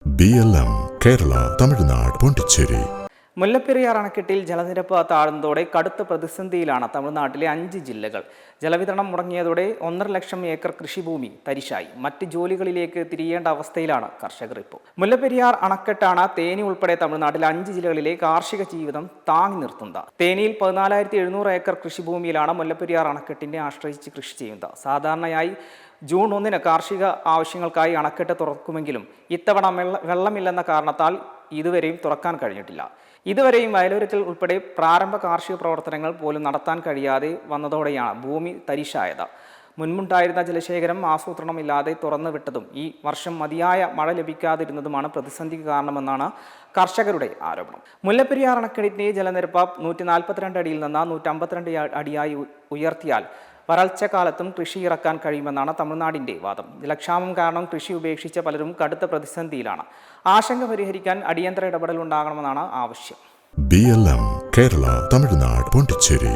BLM Kerala Tamil Nadu Pondicherry. Mullaperiyar അണക്കെട്ടിൽ ജലനിരപ്പ് താഴുന്നതോടെ കടുത്ത പ്രതിസന്ധിയിലാണ് തമിഴ്നാട്ടിലെ 5 ജില്ലകൾ. ജലവിതരണം മുടങ്ങിയതോടെ 1.5 ലക്ഷം ഏക്കർ കൃഷിഭൂമി തരിശായി. മറ്റ് ജോലികളിലേക്ക് തിരിയേണ്ട അവസ്ഥയിലാണ് കർഷകർ ഇപ്പോൾ. മുല്ലപ്പെരിയാർ അണക്കെട്ടാണ് തേനി ഉൾപ്പെടെ തമിഴ്നാട്ടിലെ 5 ജില്ലകളിലെ കാർഷിക ജീവിതം താങ്ങി നിർത്തുന്നത്. തേനിയിൽ 14,700 ഏക്കർ കൃഷിഭൂമിയിലാണ് മുല്ലപ്പെരിയാർ അണക്കെട്ടിനെ ആശ്രയിച്ച് കൃഷി ചെയ്യുന്നത്. സാധാരണയായി ജൂൺ 1-ന് കാർഷിക ആവശ്യങ്ങൾക്കായി അണക്കെട്ട് തുറക്കുമെങ്കിലും ഇത്തവണ വെള്ളമില്ലെന്ന കാരണത്താൽ ഇതുവരെയും തുറക്കാൻ കഴിഞ്ഞിട്ടില്ല. ഇതുവരെയും വയലൊരുക്കൽ ഉൾപ്പെടെ പ്രാരംഭ കാർഷിക പ്രവർത്തനങ്ങൾ പോലും നടത്താൻ കഴിയാതെ വന്നതോടെയാണ് ഭൂമി തരിശായത്. മുൻപുണ്ടായിരുന്ന ജലശേഖരം ആസൂത്രണമില്ലാതെ തുറന്നു വിട്ടതും ഈ വർഷം മതിയായ മഴ ലഭിക്കാതിരുന്നതുമാണ് പ്രതിസന്ധിക്ക് കാരണമെന്നാണ് കർഷകരുടെ ആരോപണം. മുല്ലപ്പെരിയാർ അണക്കെട്ടിന്റെ ജലനിരപ്പ് 142 അടിയിൽ നിന്ന് 152 അടിയായി ഉയർത്തിയാൽ വരൾച്ച കാലത്തും കൃഷി ഇറക്കാൻ കഴിയുമെന്നാണ് തമിഴ്നാടിന്റെ വാദം. ജലക്ഷാമം കാരണം കൃഷി ഉപേക്ഷിച്ച പലരും കടുത്ത പ്രതിസന്ധിയിലാണ്. ആശങ്ക പരിഹരിക്കാൻ അടിയന്തര ഇടപെടൽ ഉണ്ടാകണമെന്നാണ് ആവശ്യം. BLM കേരള തമിഴ്നാട് പോണ്ടിച്ചേരി.